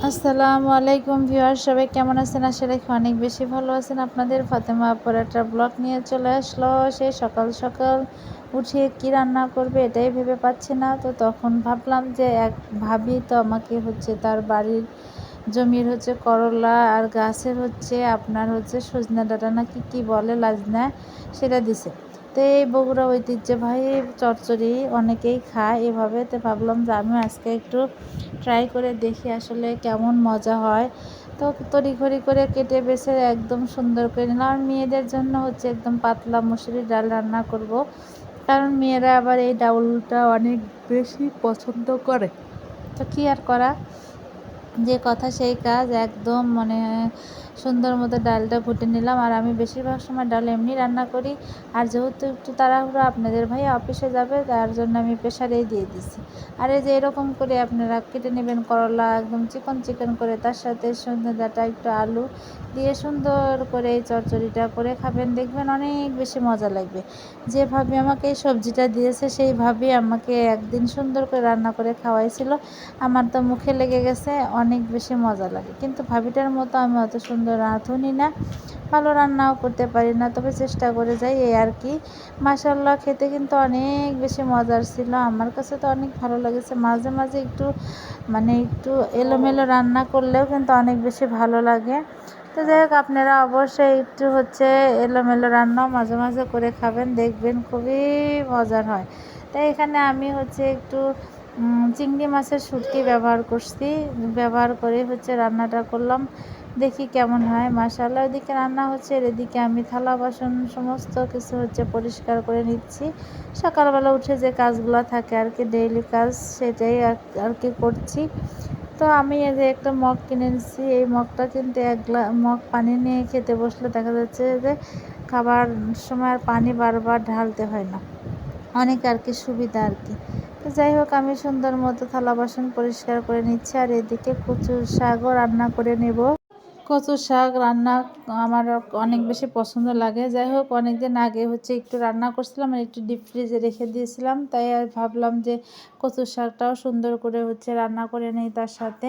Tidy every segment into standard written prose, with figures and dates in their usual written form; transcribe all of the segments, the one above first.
আসসালামু আলাইকুম ভিউয়ার, সবাই কেমন আছেন? আশা রাখি অনেক বেশি ভালো আছেন। আপনাদের ফাতেমা আপুর একটা ব্লগ নিয়ে চলে আসলো। সেই সকাল সকাল উঠে কি রান্না করবে এটাই ভেবে পাচ্ছি না। তো তখন ভাবলাম যে এক ভাবি তো আমাকে তার বাড়ির জমির করলা আর গাছের আপনার সজনা ডাঁটা নাকি কি বলে লাজনা, সেটা দিছে। তো এই বগুড়া ঐতিহ্যবাহী চচ্চড়ি অনেকেই খায় এভাবে। তো ভাবলাম যে আমি আজকে একটু ট্রাই করে দেখি আসলে কেমন মজা হয়। তো তড়িঘড়ি করে কেটে বেছে একদম সুন্দর করে নিলাম। আর মেয়েদের জন্য একদম পাতলা মুসুরির ডাল রান্না করব, কারণ মেয়েরা আবার এই ডাউলটা অনেক বেশি পছন্দ করে। তো কি আর করা, যে কথা সেই কাজ, একদম সুন্দর মতো ডালটা ফুটে নিলাম। আর আমি বেশিরভাগ সময় ডাল এমনি রান্না করি। আর যেহেতু একটু তাড়াহুড়ো, আপনাদের ভাই অফিসে যাবে, তার জন্য আমি প্রেশারেই দিয়ে দিচ্ছি। আর এই যে এরকম করে আপনারা কেটে নেবেন করলা একদম চিকন চিকন করে, তার সাথে সজনে ডাঁটা একটু আলু দিয়ে সুন্দর করে এই চচ্চড়িটা করে খাবেন, দেখবেন অনেক বেশি মজা লাগবে। যেভাবে আমাকে এই সবজিটা দিয়েছে সেইভাবেই আমাকে একদিন সুন্দর করে রান্না করে খাওয়াইছিল। আমার তো মুখে লেগে গেছে, অনেক বেশি মজা লাগে। কিন্তু ভাবিটার মতো আমি অত সুন্দর রাঁধুনি না, ভালো রান্নাও করতে পারি না, তবে চেষ্টা করে যাই, এই আর কি। মাশাআল্লাহ, খেতে কিন্তু অনেক বেশি মজার ছিল। আমার কাছে তো অনেক ভালো লেগেছে। মাঝে মাঝে একটু এলোমেলো রান্না করলেও কিন্তু অনেক বেশি ভালো লাগে। তো যাই হোক, আপনারা অবশ্যই একটু এলোমেলো রান্নাও মাঝে মাঝে করে খাবেন, দেখবেন খুবই মজার হয়। তাই এখানে আমি একটু চিংড়ি মাছের শুটকি ব্যবহার করে রান্নাটা করলাম, দেখি কেমন হয়। মাশাআল্লাহ, ওইদিকে রান্না হচ্ছে, আর এদিকে আমি থালা বাসন সমস্ত কিছু পরিষ্কার করে নিচ্ছি। সকালবেলা উঠে যে কাজগুলো থাকে আর কি, ডেইলি কাজ, সেটাই আর কি করছি। তো আমি এই যে একটা মগ কিনে নিচ্ছি, এই মগটা কিন্তু মগ পানি নিয়ে খেতে বসলে দেখা যাচ্ছে যে খাবার সময় আর পানি বারবার ঢালতে হয় না, অনেক আর কি সুবিধা আর কি। তো যাই হোক, আমি সুন্দর মতো থালা বাসন পরিষ্কার করে নিচ্ছি। আর এদিকে কচুর শাকও রান্না করে নেব। কচুর শাক রান্না আমার অনেক বেশি পছন্দ লাগে। যাই হোক, অনেকদিন আগে একটু রান্না করছিলাম আর একটু ডিপ ফ্রিজে রেখে দিয়েছিলাম, তাই আর ভাবলাম যে কচুর শাকটাও সুন্দর করে রান্না করে নেই তার সাথে।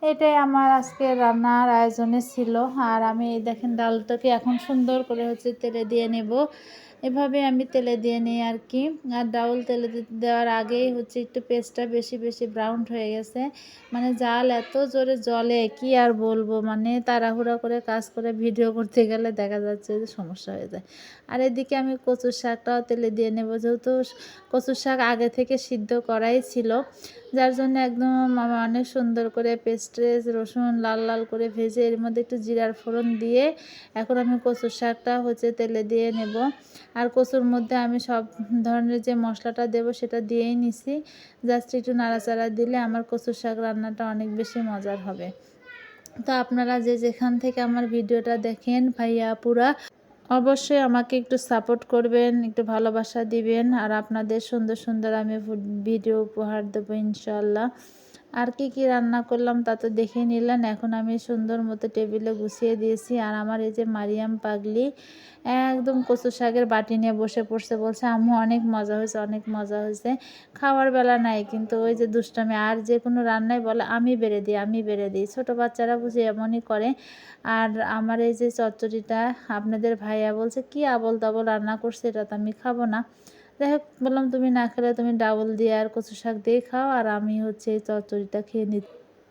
এটাই আমার আজকে রান্নার আয়োজনে ছিল। আর আমি এই দেখেন ডালটাকে এখন সুন্দর করে তেলে দিয়ে নেব। এভাবে আমি তেলে দিয়ে নিই আর কি। আর ডাউল তেলে দেওয়ার আগেই একটু পেস্টটা বেশি বেশি ব্রাউন হয়ে গেছে। জাল এত জোরে জ্বলে কি আর বলবো, তাড়াহুড়া করে কাজ করে ভিডিও করতে গেলে দেখা যাচ্ছে যে সমস্যা হয়ে যায়। আর এদিকে আমি কচুর শাকটাও তেলে দিয়ে নেব, যেহেতু কচুর শাক আগে থেকে সিদ্ধ করাই ছিল, যার জন্য একদম অনেক সুন্দর করে পেস্টে রসুন লাল লাল করে ভেজে এর মধ্যে একটু জিরার ফোড়ন দিয়ে এখন আমি কচুর শাকটা তেলে দিয়ে নেব। আর কচুর মধ্যে আমি সব ধরনের যে মশলাটা দেব সেটা দিয়েই নিছি। জাস্ট একটু নাড়াচাড়া দিলে আমার কচুর শাক রান্নাটা অনেক বেশি মজার হবে। তো আপনারা যে যেখান থেকে আমার ভিডিওটা দেখেন, ভাইয়া আপুরা, অবশ্যই আমাকে একটু সাপোর্ট করবেন, একটু ভালোবাসা দিবেন। আর আপনাদের সুন্দর সুন্দর আমি ভিডিও উপহার দেবো ইনশাল্লাহ। আর কি কি রান্না করলাম তা তো দেখে নিলেন। এখন আমি সুন্দর মতো টেবিলে গুছিয়ে দিয়েছি। আর আমার এই যে মারিয়াম পাগলি একদম কচু শাকের বাটি নিয়ে বসে পড়ছে, বলছে আম্মু অনেক মজা হয়েছে, অনেক মজা হয়েছে। খাওয়ার বেলা নাই, কিন্তু ওই যে দুষ্টামি, আর যে কোনো রান্নাই বলে আমি বেড়ে দিই, আমি বেড়ে দিই। ছোটো বাচ্চারা বুঝি এমনই করে। আর আমার এই যে চচ্চড়িটা আপনাদের ভাইয়া বলছে কি আবল তাবল রান্না করছে, এটা তো আমি খাবো না। যাই হোক, বললাম তুমি না খেলে তুমি ডাবল দিয়ে আর কচু শাক দিয়ে খাও, আর আমি এই চচ্চড়িটা খেয়ে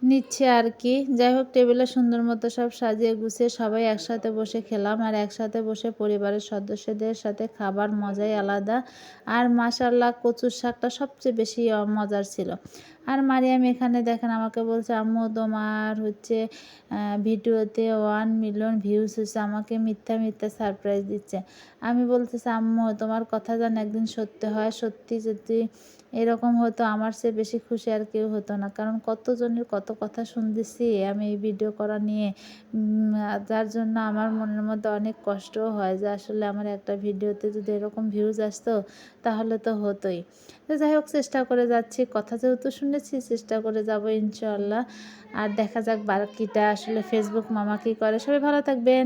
নিচ্ছে আর কি। যাই হোক, টেবিলে সুন্দর মতো সব সাজিয়ে গুছিয়ে সবাই একসাথে বসে খেলাম। আর একসাথে বসে পরিবারের সদস্যদের সাথে খাবার মজাই আলাদা। আর মাশাআল্লাহ, কচুর শাকটা সবচেয়ে বেশি মজার ছিল। আর মারিয়াম এখানে দেখেন আমাকে বলছে আম্মু তোমার ভিডিওতে 1 মিলিয়ন ভিউজ হয়েছে, আমাকে মিথ্যা মিথ্যা সারপ্রাইজ দিচ্ছে। আমি বলতেছি আম্মু তোমার কথা যেন একদিন সত্যি হয়, সত্যি যদি এরকম হতো আমার চেয়ে বেশি খুশি আর কেউ হতো না, কারণ কতজনের কত কথা শুনতেছি আমি এই ভিডিও করা নিয়ে। যার জন্য আমার মনের মধ্যে অনেক কষ্টও হয় যে আসলে আমার একটা ভিডিওতে যদি এরকম ভিউজ আসতো তাহলে তো হতোই। তো যাই হোক, চেষ্টা করে যাচ্ছি, কথা যেহেতু শুনেছি চেষ্টা করে যাব ইনশাআল্লাহ। আর দেখা যাক বাকিটা আসলে ফেসবুক মামা কী করে। সবাই ভালো থাকবেন।